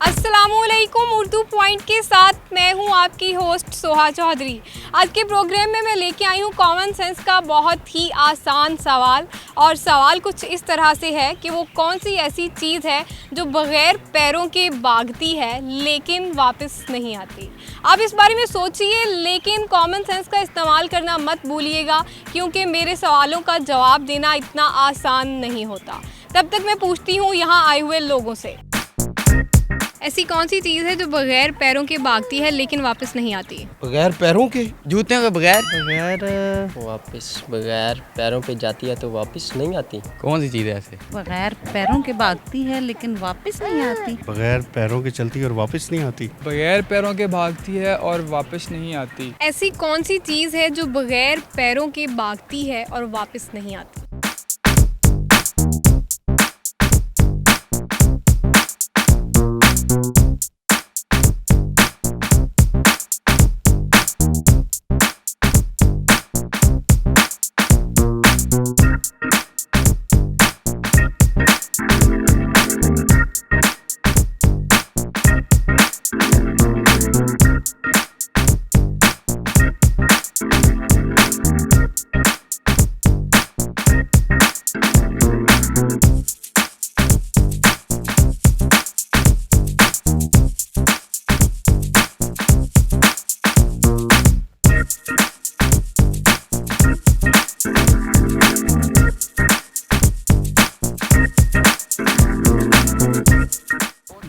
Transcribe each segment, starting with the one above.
अस्सलामुअलैकुम। उर्दू पॉइंट के साथ मैं हूं आपकी होस्ट सोहा चौधरी। आज के प्रोग्राम में मैं लेके आई हूं कॉमन सेंस का बहुत ही आसान सवाल, और सवाल कुछ इस तरह से है कि वो कौन सी ऐसी चीज़ है जो बग़ैर पैरों के भागती है लेकिन वापस नहीं आती। आप इस बारे में सोचिए, लेकिन कॉमन सेंस का इस्तेमाल करना मत भूलिएगा, क्योंकि मेरे सवालों का जवाब देना इतना आसान नहीं होता। तब तक मैं पूछती हूँ यहाँ आए हुए लोगों से, ऐसी कौन सी चीज़ है जो बगैर पैरों के भागती है लेकिन वापस नहीं आती? बगैर पैरों के? जूतियों के बगैर वापस बगैर पैरों पे जाती है तो वापस नहीं आती। कौन सी चीज़ है ऐसे? बगैर पैरों के भागती है लेकिन वापस नहीं आती। बगैर पैरों के चलती और वापस नहीं आती। बगैर पैरों के भागती है और वापस नहीं आती। ऐसी कौन सी चीज़ है जो बगैर पैरों के भागती है और वापस नहीं आती?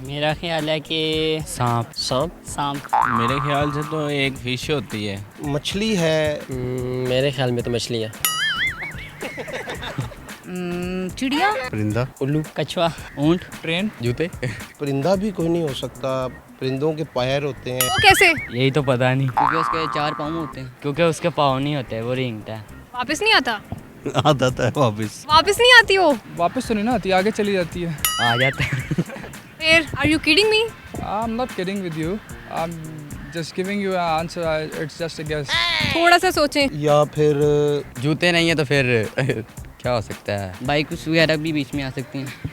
मेरा ख्याल है कि सांप। सांप। मेरे ख्याल से तो एक फिश होती है। मछली है। मेरे ख्याल में तो मछली है। चिड़िया, परिंदा, उल्लू, कछुआ, ऊंट, ट्रेन, जूते। परिंदा भी कोई नहीं हो सकता। परिंदों के पैर होते हैं। वो कैसे? यही तो पता नहीं। क्योंकि उसके 4 पाँव होते हैं। क्योंकि उसके पाँव नहीं होते, वो रेंगता है। वापस नहीं आता? आता है वापस। वापस नहीं आती वो? वापस तो नहीं ना आती, आगे चली जाती है। आ जाता है। फिर are you kidding me? I'm not kidding with you. I'm just giving you an answer. It's just a guess. थोड़ा सा सोचें। या फिर जूते नहीं है तो फिर क्या हो सकता है? बाइक वगैरह भी बीच में आ सकती हैं।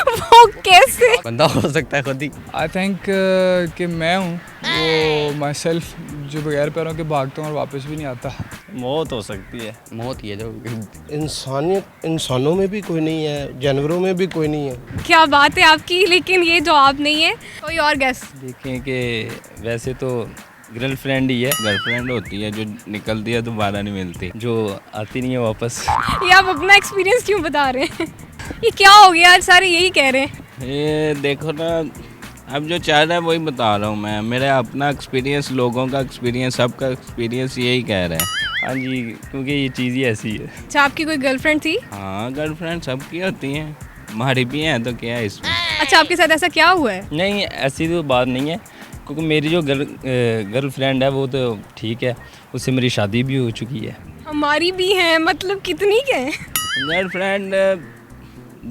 वो कैसे? बंदा हो सकता है खुद ही। I think कि मैं हूँ वो myself जो बगैर पैरों के भागता हूँ और वापस भी नहीं आता। मौत हो सकती है। मौत ही है जो। इंसानों में भी कोई नहीं है, जानवरों में भी कोई नहीं है। क्या बात है आपकी, लेकिन ये जवाब नहीं है। कोई और गैस? देखें कि वैसे तो गर्लफ्रेंड ही है। गर्लफ्रेंड होती है जो निकलती है दोबारा नहीं मिलती, जो आती नहीं है वापस। ये आप अपना एक्सपीरियंस क्यों बता रहे हैं? ये क्या हो गया, आज सारे यही कह रहे हैं। ये देखो ना, अब जो चाह रहा है वही बता रहा हूँ मैं। मेरा अपना एक्सपीरियंस, लोगों का एक्सपीरियंस, सबका एक्सपीरियंस यही कह रहे हैं। हाँ जी, क्योंकि ये चीज़ ही ऐसी है। अच्छा, आपकी कोई गर्लफ्रेंड थी? हाँ, गर्लफ्रेंड सबकी होती हैं, हमारी भी हैं, तो क्या है इसमें। अच्छा, आपके साथ ऐसा क्या हुआ है? नहीं, ऐसी तो बात नहीं है, क्योंकि मेरी जो गर्लफ्रेंड है वो तो ठीक है, उससे मेरी शादी भी हो चुकी है। हमारी भी है, मतलब कितनी के हैं? गर्लफ्रेंड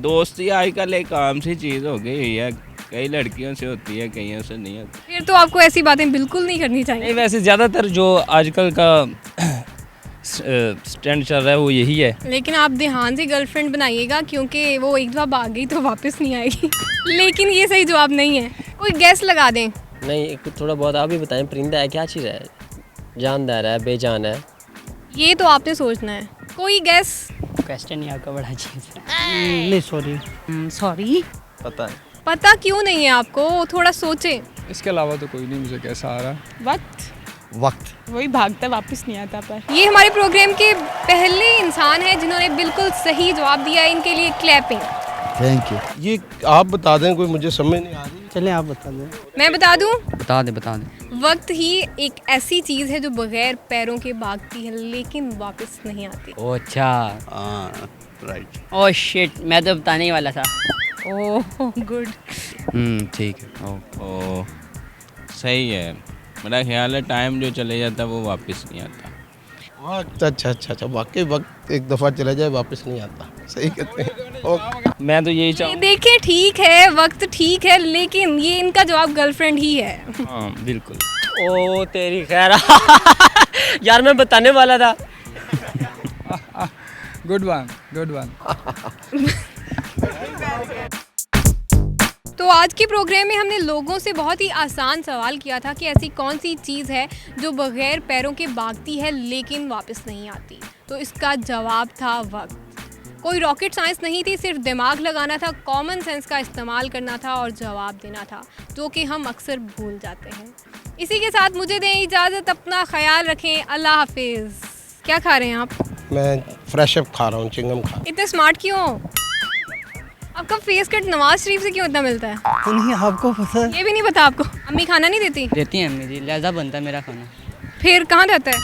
दोस्ती आजकल एक आम सी चीज़ हो गई है। कई लड़कियों से होती है, कईयों से नहीं होती। फिर तो आपको ऐसी बातें बिल्कुल नहीं करनी चाहिए। नहीं, वैसे ज़्यादातर जो आजकल का स्टैंड चल रहा है वो यही है। लेकिन आप ध्यान से गर्लफ्रेंड बनाइएगा, क्योंकि वो एक दफ़ा भाग गई तो वापस नहीं आएगी। लेकिन ये सही जवाब नहीं है। कोई गैस लगा दें। नहीं, एक थोड़ा बहुत आप भी बताएं। परिंदा है, क्या चीज़ है? जानदार है, बेजान है? ये तो आपने सोचना है। कोई गैस? क्वेश्चन ही आपका बड़ा अजीब है। नहीं सॉरी। पता है। पता क्यों नहीं है आपको? थोड़ा सोचें। इसके अलावा तो कोई नहीं मुझे कैसा आ रहा। वक्त। वही भागता वापस नहीं आता पर। ये हमारे प्रोग्राम के पहले इंसान हैं जिन्होंने बिल्कुल सही जवाब दिया है। इनके लिए क्लैपिंग। Thank you. ये आप बता दें, कोई मुझे समझ नहीं आ रही। चलें आप बता दें। मैं बता दूं? बता दे। वक्त ही एक ऐसी चीज़ है जो बगैर पैरों के भागती है लेकिन वापस नहीं आती। ओ अच्छा। हाँ, राइट। ओ शिट, मैं तो बताने ही वाला था। Oh good. ठीक है। ओ सही है। मेरा ख्याल है टाइम जो चले जाता है वो वापस नहीं आता। वक्त, अच्छा, वाकई वक्त एक दफ़ा चला जाए वापस नहीं आता। सही कहते हैं। ओके। मैं तो यही चाहूँ। देखिए, ठीक है, वक्त ठीक है, लेकिन ये इनका जवाब गर्लफ्रेंड ही है। हाँ बिल्कुल। ओ तेरी खैर। यार मैं बताने वाला था। Good one. तो तो आज के प्रोग्राम में हमने लोगों से बहुत ही आसान सवाल किया था कि ऐसी कौन सी चीज़ है जो बगैर पैरों के भागती है लेकिन वापस नहीं आती। तो इसका जवाब था वक्त। कोई रॉकेट साइंस नहीं थी, सिर्फ दिमाग लगाना था, कॉमन सेंस का इस्तेमाल करना था और जवाब देना था, जो कि हम अक्सर भूल जाते हैं। इसी के साथ मुझे दें इजाज़त, अपना ख्याल रखें, अल्लाह हाफिज़। क्या खा रहे हैं आप? मैं फ्रेश अप खा रहा हूँ, चिंगम खा। इतने स्मार्ट क्यों हो? आपका फेस कट नवाज शरीफ से क्यों इतना मिलता है? तो नहीं आपको पता है? ये भी नहीं पता आपको? अम्मी खाना नहीं देती? देती हैं अम्मी जी, लिहाजा बनता है मेरा खाना। फिर कहाँ रहता है?